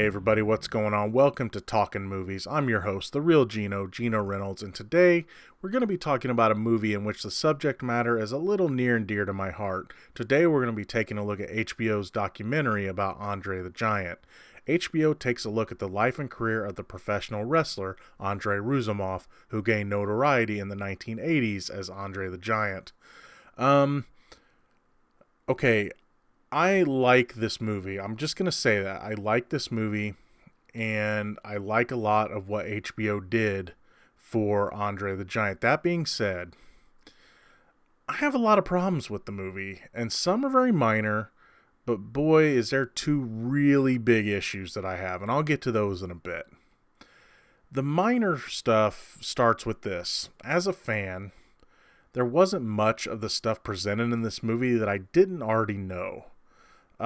Hey everybody, what's going on? Welcome to Talkin Movies. I'm your host, the real Geno Reynolds, and today we're going to be talking about a movie in which the subject matter is a little near and dear to my heart. Today we're going to be taking a look at HBO's documentary about Andre the Giant. HBO takes a look at the life and career of the professional wrestler Andre Rousimov, who gained notoriety in the 1980s as Andre the Giant. Okay, I like this movie. I'm just going to say that. I like this movie, and I like a lot of what HBO did for Andre the Giant. That being said, I have a lot of problems with the movie, and some are very minor, but boy, is there two really big issues that I have, and I'll get to those in a bit. The minor stuff starts with this. As a fan, there wasn't much of the stuff presented in this movie that I didn't already know.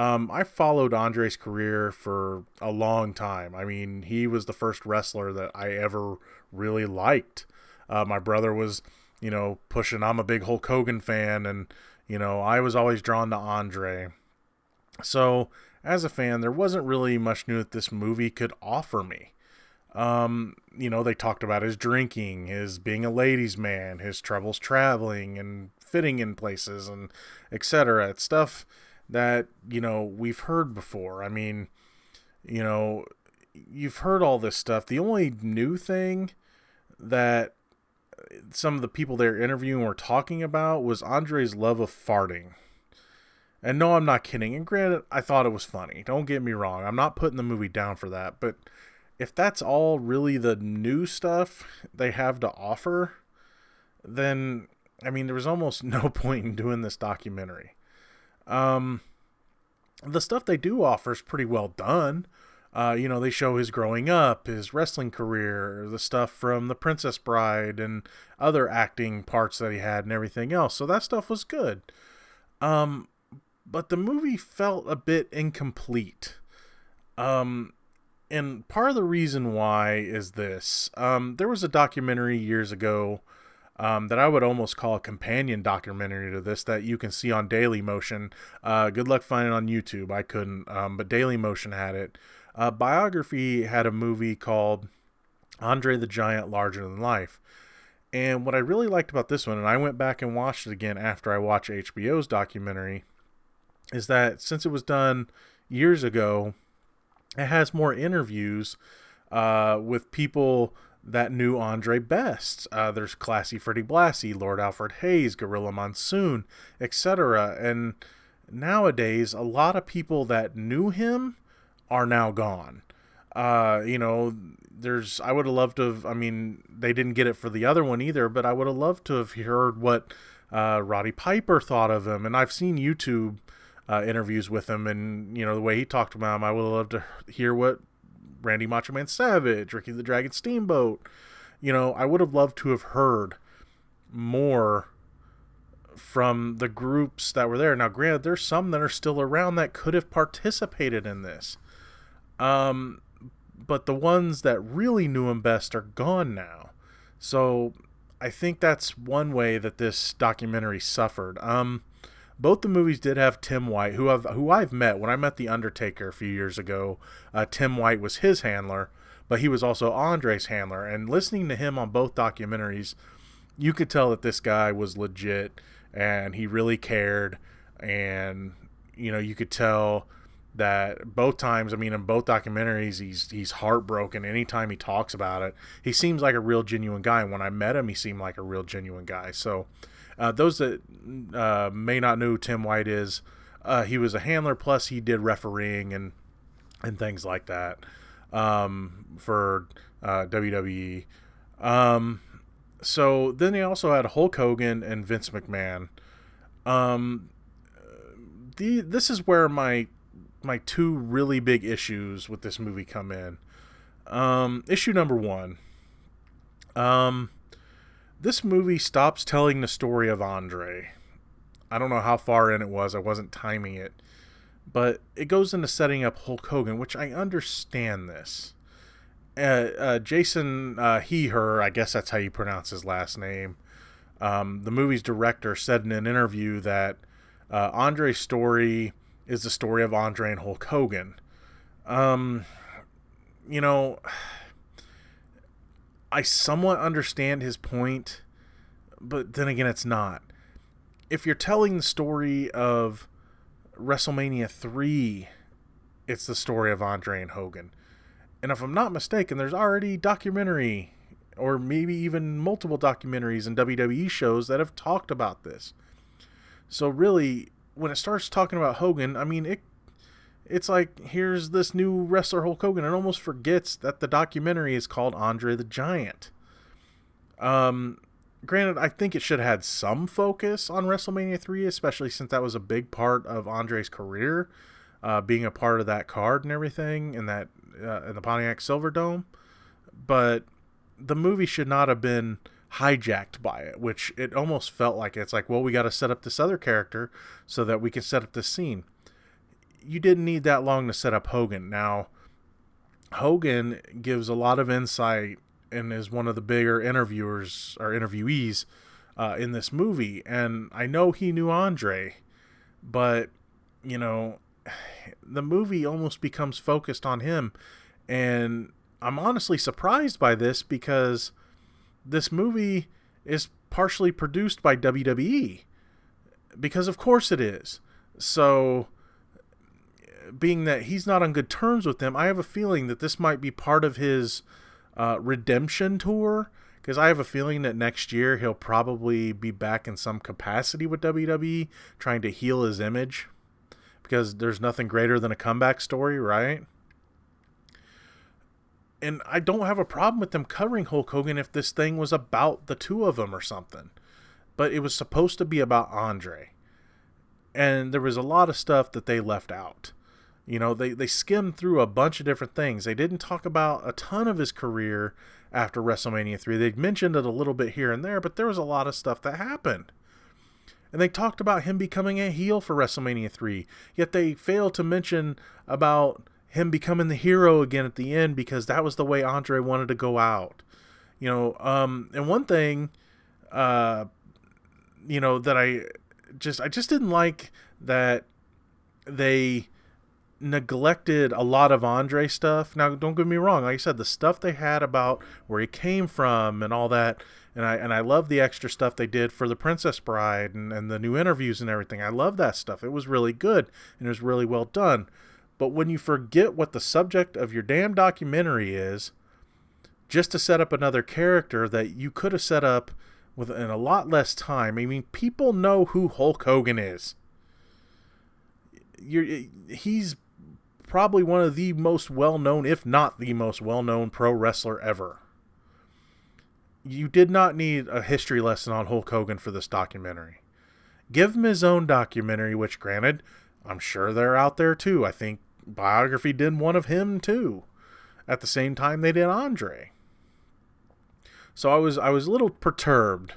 I followed Andre's career for a long time. I mean, he was the first wrestler that I ever really liked. My brother was, pushing. I'm a big Hulk Hogan fan, and, I was always drawn to Andre. So, as a fan, there wasn't really much new that this movie could offer me. They talked about his drinking, his being a ladies' man, his troubles traveling and fitting in places, and etc. It's stuff that, we've heard before. I mean, you've heard all this stuff. The only new thing that some of the people they're interviewing were talking about was Andre's love of farting. And no, I'm not kidding. And granted, I thought it was funny. Don't get me wrong. I'm not putting the movie down for that. But if that's all really the new stuff they have to offer, then, there was almost no point in doing this documentary. The stuff they do offer is pretty well done. They show his growing up, his wrestling career, the stuff from The Princess Bride and other acting parts that he had and everything else. So that stuff was good. But the movie felt a bit incomplete. And part of the reason why is this. There was a documentary years ago that I would almost call a companion documentary to this that you can see on Daily Motion. Good luck finding it on YouTube. I couldn't, but Daily Motion had it. Biography had a movie called Andre the Giant Larger Than Life. And what I really liked about this one, and I went back and watched it again after I watched HBO's documentary, is that since it was done years ago, it has more interviews with people that knew Andre best. There's Classy Freddie Blassie, Lord Alfred Hayes, Gorilla Monsoon, etc. And nowadays, a lot of people that knew him are now gone. I would have loved to have, they didn't get it for the other one either, but I would have loved to have heard what Roddy Piper thought of him. And I've seen YouTube interviews with him, and, the way he talked about him. I would have loved to hear what Randy Macho Man Savage, Ricky the Dragon Steamboat. I would have loved to have heard more from the groups that were there. Now, granted, there's some that are still around that could have participated in this. But the ones that really knew him best are gone now. So I think that's one way that this documentary suffered. Both the movies did have Tim White, who I've met. When I met The Undertaker a few years ago, Tim White was his handler, but he was also Andre's handler. And listening to him on both documentaries, you could tell that this guy was legit and he really cared. And, you could tell that both times, in both documentaries, he's heartbroken anytime he talks about it. He seems like a real genuine guy. And when I met him, he seemed like a real genuine guy. So those that may not know who Tim White is, he was a handler, plus he did refereeing and things like that for WWE. So then he also had Hulk Hogan and Vince McMahon. This is where my two really big issues with this movie come in. Issue number one. This movie stops telling the story of Andre. I don't know how far in it was. I wasn't timing it. But it goes into setting up Hulk Hogan, which I understand this. Jason her, I guess that's how you pronounce his last name, the movie's director, said in an interview that Andre's story is the story of Andre and Hulk Hogan. you know, I somewhat understand his point, but then again, it's not. If you're telling the story of WrestleMania 3, it's the story of Andre and Hogan. And if I'm not mistaken, there's already documentary or maybe even multiple documentaries and WWE shows that have talked about this. So really, when it starts talking about Hogan, I mean, it's like, here's this new wrestler Hulk Hogan. It almost forgets that the documentary is called Andre the Giant. Granted, I think it should have had some focus on WrestleMania 3, especially since that was a big part of Andre's career, being a part of that card and everything in that in the Pontiac Silverdome. But the movie should not have been hijacked by it, which it almost felt like. It's like, well, we got to set up this other character so that we can set up this scene. You didn't need that long to set up Hogan. Now, Hogan gives a lot of insight and is one of the bigger interviewees in this movie. And I know he knew Andre, but, you know, the movie almost becomes focused on him. And I'm honestly surprised by this, because this movie is partially produced by WWE. Because of course it is. So, being that he's not on good terms with them, I have a feeling that this might be part of his redemption tour, because I have a feeling that next year he'll probably be back in some capacity with WWE, trying to heal his image, because there's nothing greater than a comeback story, right? And I don't have a problem with them covering Hulk Hogan if this thing was about the two of them or something, but it was supposed to be about Andre, and there was a lot of stuff that they left out. You know, they skimmed through a bunch of different things. They didn't talk about a ton of his career after WrestleMania 3. They mentioned it a little bit here and there, but there was a lot of stuff that happened. And they talked about him becoming a heel for WrestleMania 3. Yet they failed to mention about him becoming the hero again at the end, because that was the way Andre wanted to go out. You know, and one thing, you know, that I just didn't like that they neglected a lot of Andre stuff. Now, don't get me wrong. Like I said, the stuff they had about where he came from and all that, and I love the extra stuff they did for the Princess Bride and the new interviews and everything. I love that stuff. It was really good and it was really well done. But when you forget what the subject of your damn documentary is, just to set up another character that you could have set up within a lot less time. I mean, people know who Hulk Hogan is. He's probably one of the most well-known, if not the most well-known pro wrestler ever. You did not need a history lesson on Hulk Hogan for this documentary. Give him his own documentary, which, granted, I'm sure they're out there too. I think Biography did one of him too, at the same time they did Andre. So I was a little perturbed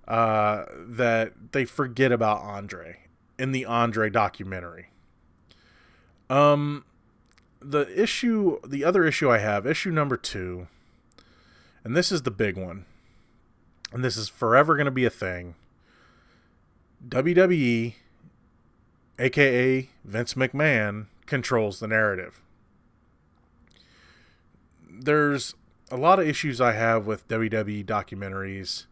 that they forget about Andre in the Andre documentary. The other issue I have, issue number 2, and this is the big one, and this is forever going to be a thing. WWE, aka Vince McMahon, controls the narrative. There's a lot of issues I have with WWE documentaries,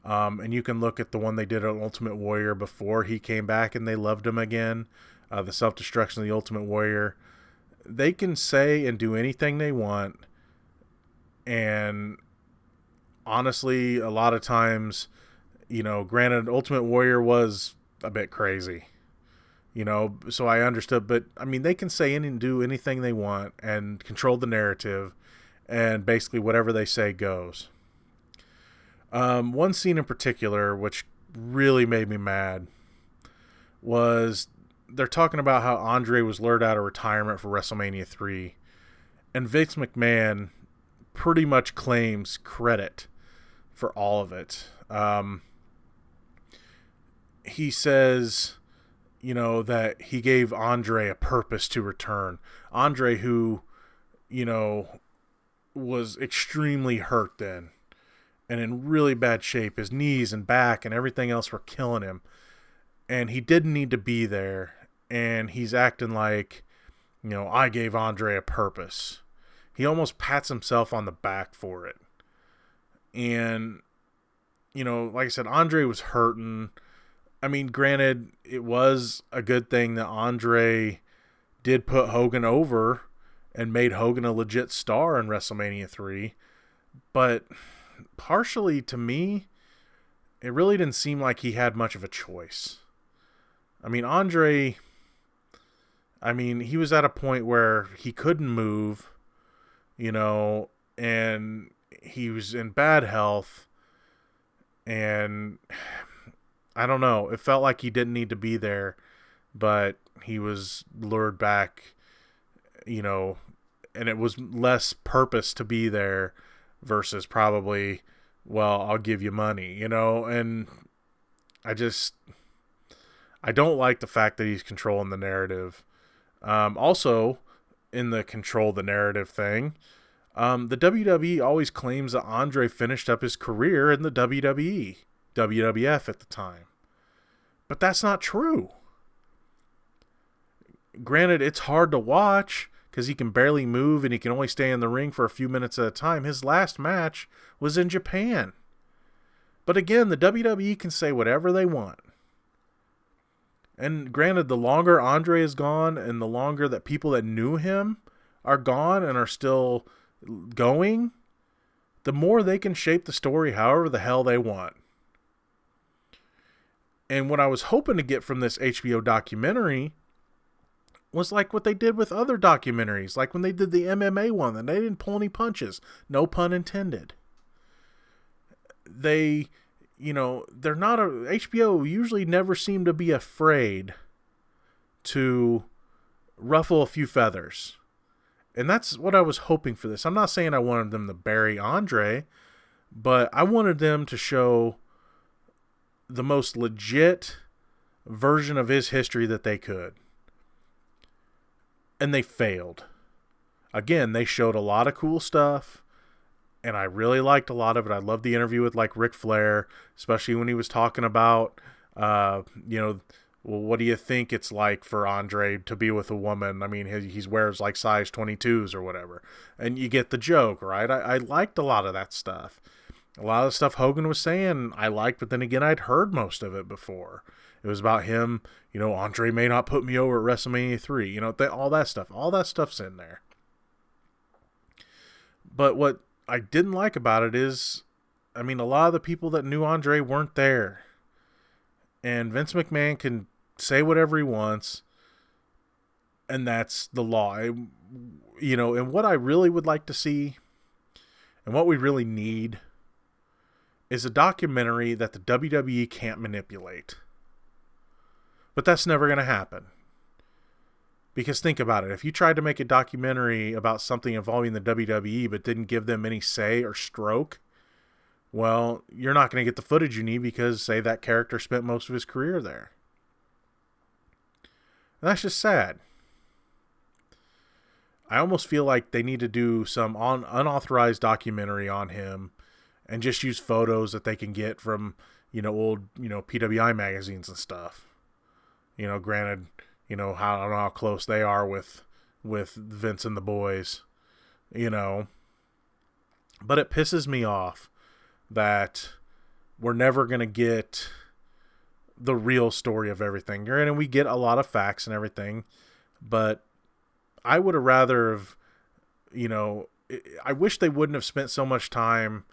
and you can look at the one they did on Ultimate Warrior before he came back and they loved him again, the self-destruction of the Ultimate Warrior. They can say and do anything they want, and honestly, a lot of times, you know, granted, Ultimate Warrior was a bit crazy, you know, so I understood, but I mean, they can say and do anything they want and control the narrative, and basically whatever they say goes. One scene in particular, which really made me mad, was they're talking about how Andre was lured out of retirement for WrestleMania 3, and Vince McMahon pretty much claims credit for all of it. He says, you know, that he gave Andre a purpose to return. Andre, who, you know, was extremely hurt then and in really bad shape. His knees and back and everything else were killing him. And he didn't need to be there. And he's acting like, you know, I gave Andre a purpose. he almost pats himself on the back for it. And, like I said, Andre was hurting. I mean, granted, it was a good thing that Andre did put Hogan over and made Hogan a legit star in WrestleMania 3. But partially to me, it really didn't seem like he had much of a choice. I mean, Andre, he was at a point where he couldn't move, and he was in bad health. And I don't know, it felt like he didn't need to be there, but he was lured back, and it was less purpose to be there versus probably, well, I'll give you money, and I don't like the fact that he's controlling the narrative. Also, in the control the narrative thing, the WWE always claims that Andre finished up his career in the WWE, WWF at the time. But that's not true. Granted, it's hard to watch because he can barely move and he can only stay in the ring for a few minutes at a time. His last match was in Japan. But again, the WWE can say whatever they want. And granted, the longer Andre is gone and the longer that people that knew him are gone and are still going, the more they can shape the story however the hell they want. And what I was hoping to get from this HBO documentary was like what they did with other documentaries, like when they did the MMA one, and they didn't pull any punches. No pun intended. They're not HBO usually never seem to be afraid to ruffle a few feathers. And that's what I was hoping for this. I'm not saying I wanted them to bury Andre, but I wanted them to show the most legit version of his history that they could. And they failed. Again, they showed a lot of cool stuff, and I really liked a lot of it. I loved the interview with like Ric Flair, especially when he was talking about, well, what do you think it's like for Andre to be with a woman? I mean, he wears like size 22s or whatever. And you get the joke, right? I liked a lot of that stuff. A lot of the stuff Hogan was saying I liked, but then again, I'd heard most of it before. It was about him, Andre may not put me over at WrestleMania 3, all that stuff. All that stuff's in there. But what I didn't like about it is, a lot of the people that knew Andre weren't there. And Vince McMahon can say whatever he wants, and that's the law. And what I really would like to see, and what we really need, is a documentary that the WWE can't manipulate. But that's never going to happen. Because think about it. If you tried to make a documentary about something involving the WWE but didn't give them any say or stroke, well, you're not going to get the footage you need because, say, that character spent most of his career there. And that's just sad. I almost feel like they need to do some unauthorized documentary on him and just use photos that they can get from, old, PWI magazines and stuff. Granted, I don't know how close they are with Vince and the boys, But it pisses me off that we're never going to get the real story of everything. Granted, we get a lot of facts and everything, but I would have rather have, I wish they wouldn't have spent so much time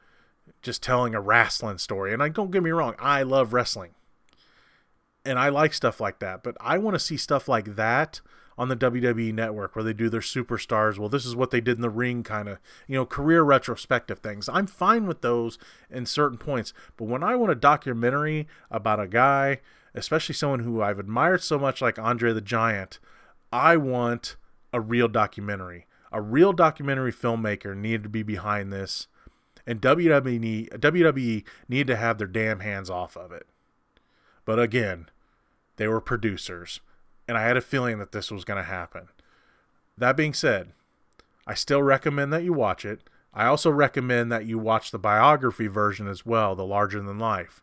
just telling a wrestling story. And don't get me wrong, I love wrestling. And I like stuff like that, but I want to see stuff like that on the WWE network where they do their superstars. Well, this is what they did in the ring, kind of, career retrospective things. I'm fine with those in certain points, but when I want a documentary about a guy, especially someone who I've admired so much like Andre the Giant, I want a real documentary. A real documentary filmmaker needed to be behind this, and WWE needed to have their damn hands off of it. But again, they were producers, and I had a feeling that this was going to happen. That being said, I still recommend that you watch it. I also recommend that you watch the biography version as well, the Larger Than Life,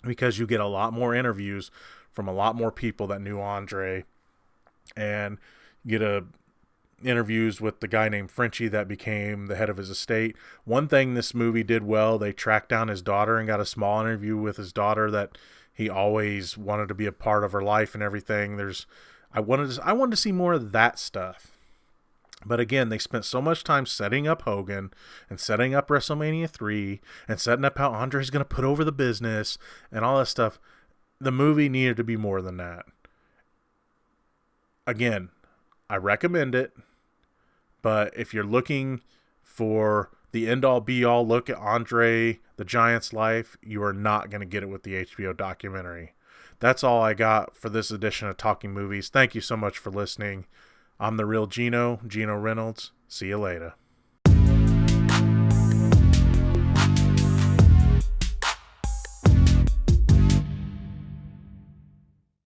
because you get a lot more interviews from a lot more people that knew Andre, and get a interviews with the guy named Frenchie that became the head of his estate. One thing this movie did well, they tracked down his daughter and got a small interview with his daughter that he always wanted to be a part of her life and everything. I wanted to see more of that stuff. But again, they spent so much time setting up Hogan and setting up WrestleMania 3 and setting up how Andre's going to put over the business and all that stuff. The movie needed to be more than that. Again, I recommend it, but if you're looking for the end-all be-all look at Andre the Giant's life, you are not going to get it with the HBO documentary. That's all I got for this edition of Talking Movies. Thank you so much for listening. I'm the real Geno Reynolds. See you later.